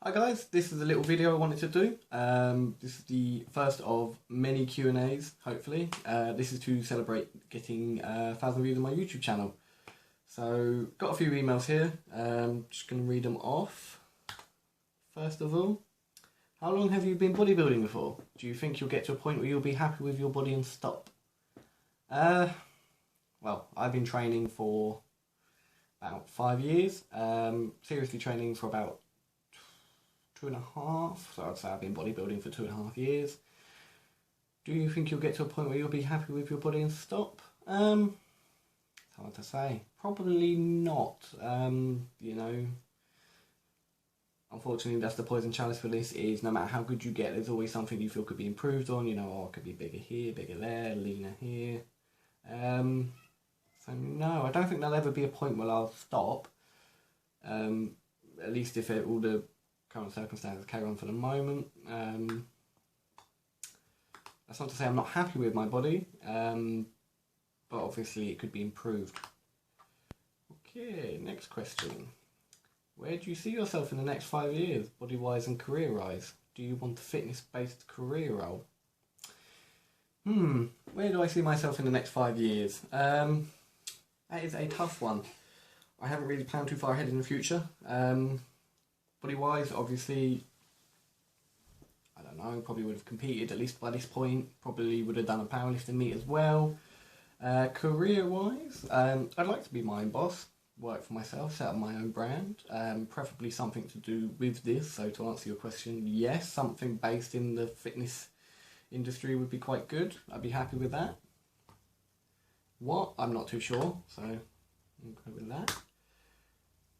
Hi guys, this is a little video I wanted to do. This is the first of many Q&As, hopefully. This is to celebrate getting 1,000 views on my YouTube channel. So, got a few emails here. Just going to read them off. First of all, how long have you been bodybuilding for? Do you think you'll get to a point where you'll be happy with your body and stop? Well, I've been training for about 5 years. Seriously training for about 2.5, so I'd say I've been bodybuilding for 2.5 years. Do you think you'll get to a point where you'll be happy with your body and stop? It's hard to say. Probably not. You know, unfortunately that's the poison chalice for this, is no matter how good you get, there's always something you feel could be improved on. You know, oh, it could be bigger here, bigger there, leaner here. So no, I don't think there'll ever be a point where I'll stop. At least if all the current circumstances carry on for the moment. That's not to say I'm not happy with my body, but obviously it could be improved. Okay, next question. Where do you see yourself in the next 5 years, body-wise and career-wise? Do you want a fitness-based career role? Where do I see myself in the next 5 years? That is a tough one. I haven't really planned too far ahead in the future. Body-wise, obviously, I don't know, probably would have competed at least by this point. Probably would have done a powerlifting meet as well. Career-wise, I'd like to be my own boss, work for myself, set up my own brand, preferably something to do with this. So to answer your question, yes, something based in the fitness industry would be quite good. I'd be happy with that. What? I'm not too sure, so I'm go with that.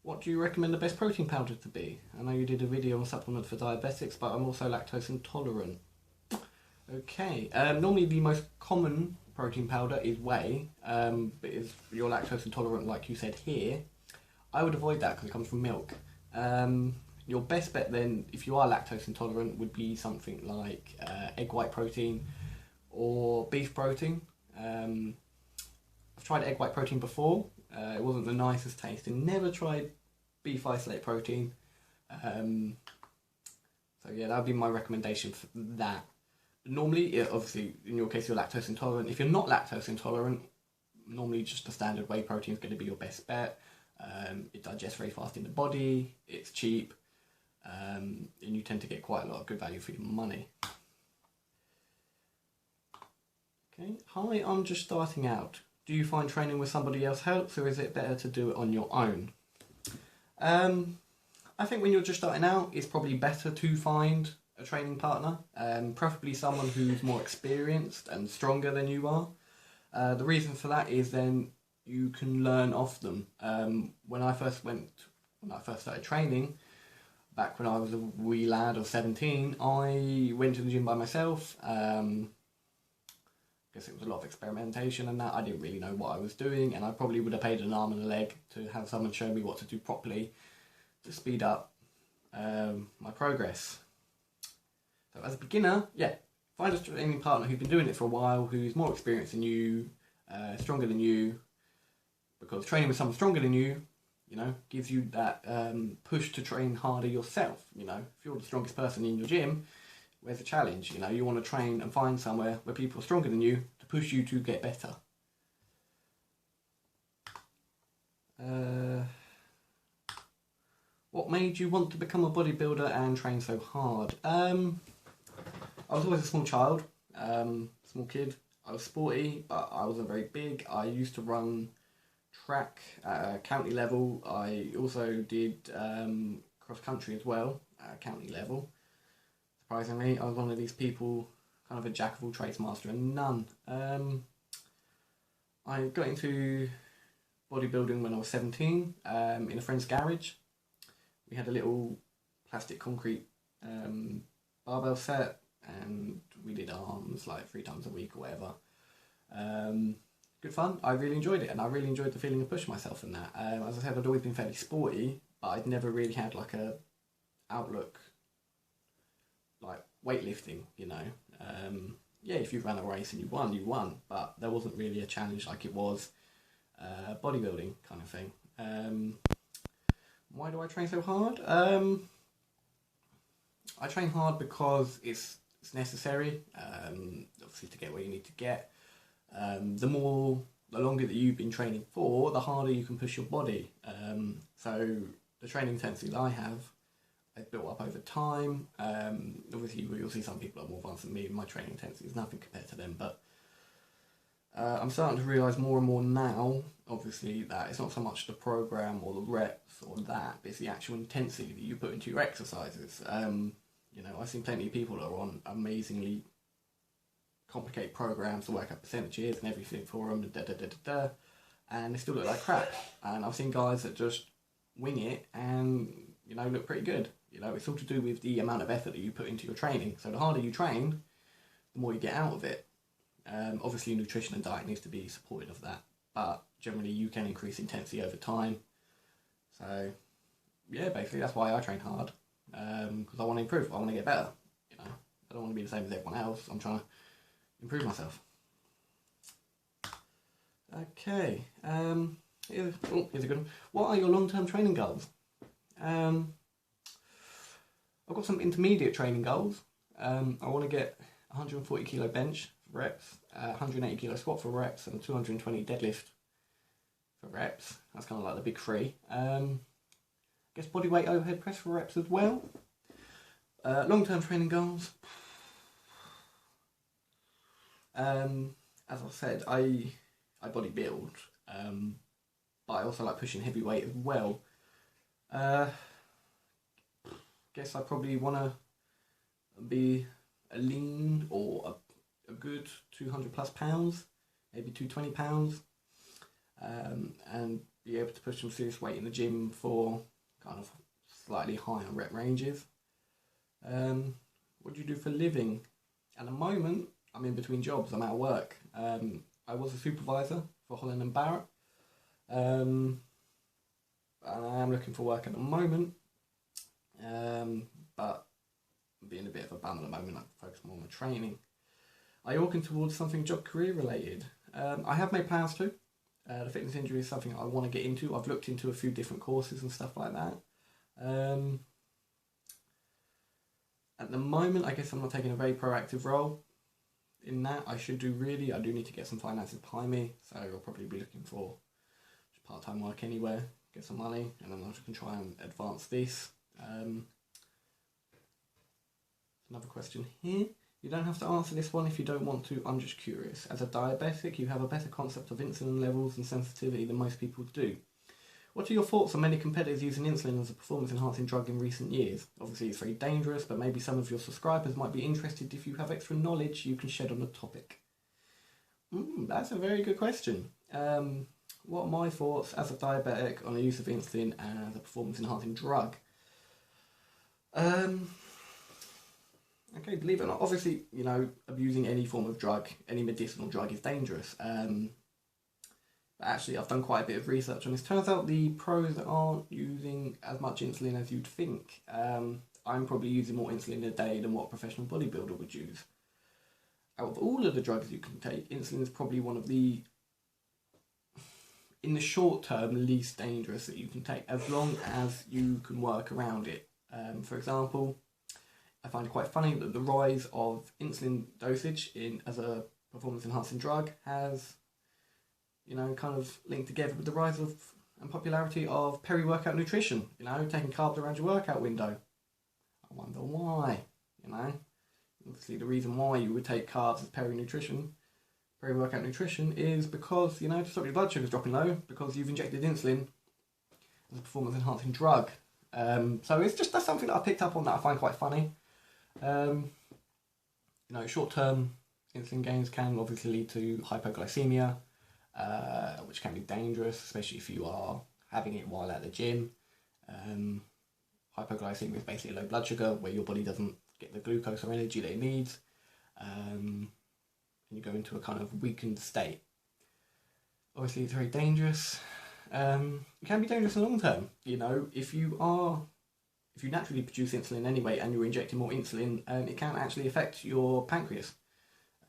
What do you recommend the best protein powder to be? I know you did a video on supplements for diabetics, but I'm also lactose intolerant. Okay, normally the most common protein powder is whey, but if you're lactose intolerant like you said here, I would avoid that because it comes from milk. Your best bet then, if you are lactose intolerant, would be something like egg white protein or beef protein. I've tried egg white protein before. It wasn't the nicest tasting. Never tried beef isolate protein. So yeah, that would be my recommendation for that. Normally, obviously, in your case, you're lactose intolerant. If you're not lactose intolerant, normally just the standard whey protein is going to be your best bet. It digests very fast in the body. It's cheap. And you tend to get quite a lot of good value for your money. Okay. Hi, I'm just starting out. Do you find training with somebody else helps, or is it better to do it on your own? I think when you're just starting out, it's probably better to find a training partner, preferably someone who's more experienced and stronger than you are. The reason for that is then you can learn off them. When I first started training, back when I was a wee lad of 17, I went to the gym by myself. I guess it was a lot of experimentation and that. I didn't really know what I was doing, and I probably would have paid an arm and a leg to have someone show me what to do properly to speed up my progress. So as a beginner, yeah, find a training partner who's been doing it for a while, who's more experienced than you, stronger than you, because training with someone stronger than you, you know, gives you that push to train harder yourself. You know, if you're the strongest person in your gym, where's the challenge? You know, you want to train and find somewhere where people are stronger than you to push you to get better. What made you want to become a bodybuilder and train so hard? I was always a small child, small kid. I was sporty, but I wasn't very big. I used to run track at county level. I also did cross country as well at county level. Surprisingly, I was one of these people, kind of a jack of all trades, master of none. I got into bodybuilding when I was 17 in a friend's garage. We had a little plastic concrete barbell set, and we did arms like 3 times a week or whatever. Good fun. I really enjoyed it, and I really enjoyed the feeling of pushing myself in that. As I said, I'd always been fairly sporty, but I'd never really had like a outlook like weightlifting, you know. Yeah, if you ran a race and you won, but there wasn't really a challenge like it was bodybuilding kind of thing. Why do I train so hard? I train hard because it's necessary, obviously to get where you need to get. The longer that you've been training for, the harder you can push your body. So the training intensity that I have, I've built up over time. Obviously, you'll see some people are more advanced than me. My training intensity is nothing compared to them, but I'm starting to realise more and more now, obviously, that it's not so much the program or the reps or that, but it's the actual intensity that you put into your exercises. I've seen plenty of people that are on amazingly complicated programs to work out percentages and everything for them, and they still look like crap. And I've seen guys that just wing it and look pretty good. It's all to do with the amount of effort that you put into your training. So the harder you train, the more you get out of it. Obviously, nutrition and diet needs to be supportive of that, but generally you can increase intensity over time. So yeah, basically that's why I train hard, because I want to improve. I want to get better. I don't want to be the same as everyone else. I'm trying to improve myself. Okay. Here's a good one. What are your long-term training goals? I've got some intermediate training goals. I want to get 140 kilo bench for reps, 180 kilo squat for reps, and 220 deadlift for reps. That's kind of like the big three. I guess body weight overhead press for reps as well. Long-term training goals. As I said, I body build, but I also like pushing heavy weight as well. Guess I probably want to be a lean or a good 200 plus pounds, maybe 220 pounds, and be able to push some serious weight in the gym for kind of slightly higher rep ranges. What do you do for a living? At the moment, I'm in between jobs. I'm out of work. I was a supervisor for Holland and Barrett, and I am looking for work at the moment. But I'm being a bit of a bum at the moment. I focus more on my training. Are you working towards something job career related? I have made plans to. The fitness injury is something I want to get into. I've looked into a few different courses and stuff like that. At the moment, I guess I'm not taking a very proactive role in that. I do need to get some finances behind me, so I'll probably be looking for part-time work anywhere, get some money, and then I can try and advance this. Another question here. You don't have to answer this one if you don't want to, I'm just curious. As a diabetic, you have a better concept of insulin levels and sensitivity than most people do. What are your thoughts on many competitors using insulin as a performance-enhancing drug in recent years? Obviously, it's very dangerous, but maybe some of your subscribers might be interested. If you have extra knowledge you can shed on the topic. That's a very good question. What are my thoughts as a diabetic on the use of insulin as a performance-enhancing drug? Okay, believe it or not, obviously, abusing any form of drug, any medicinal drug is dangerous. But actually, I've done quite a bit of research on this. Turns out the pros aren't using as much insulin as you'd think. I'm probably using more insulin a day than what a professional bodybuilder would use. Out of all of the drugs you can take, insulin is probably one of the, in the short term, least dangerous that you can take, as long as you can work around it. For example, I find it quite funny that the rise of insulin dosage as a performance-enhancing drug has, kind of linked together with the rise of and popularity of peri-workout nutrition, taking carbs around your workout window. I wonder why, Obviously the reason why you would take carbs as peri-workout nutrition is because, to stop your blood sugars dropping low, because you've injected insulin as a performance-enhancing drug. So that's something that I picked up on that I find quite funny. Short-term insulin gains can obviously lead to hypoglycemia, which can be dangerous, especially if you are having it while at the gym. Hypoglycemia is basically low blood sugar, where your body doesn't get the glucose or energy that it needs, and you go into a kind of weakened state. Obviously, it's very dangerous. It can be dangerous in the long term. If you naturally produce insulin anyway and you're injecting more insulin, it can actually affect your pancreas.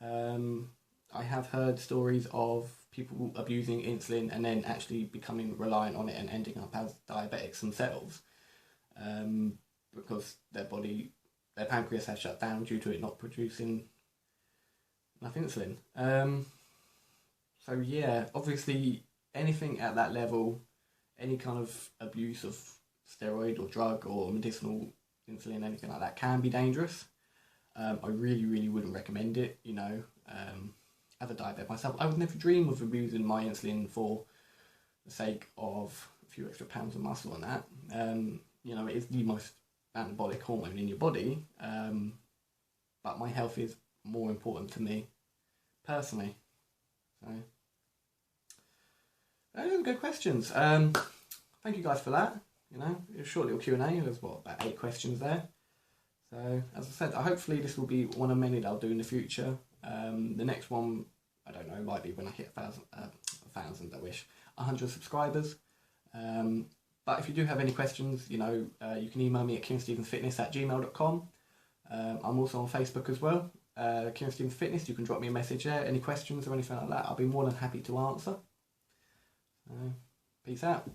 I have heard stories of people abusing insulin and then actually becoming reliant on it and ending up as diabetics themselves, because their body their pancreas has shut down due to it not producing enough insulin. So yeah, obviously anything at that level, any kind of abuse of steroid or drug or medicinal insulin, anything like that can be dangerous. I really, really wouldn't recommend it, you know. As a diabetic myself, I would never dream of abusing my insulin for the sake of a few extra pounds of muscle and that. You know, it is the most anabolic hormone in your body, but my health is more important to me personally. So, those are good questions. Thank you guys for that. You know, it was a short little Q&A. There's about 8 questions there. So, as I said, hopefully this will be one of many that I'll do in the future. The next one, I don't know, might be when I hit 100 subscribers. But if you do have any questions, you know, you can email me at kieranstevensfitness@gmail.com. I'm also on Facebook as well, Kieran Stevens Fitness. You can drop me a message there. Any questions or anything like that, I'll be more than happy to answer. Peace out.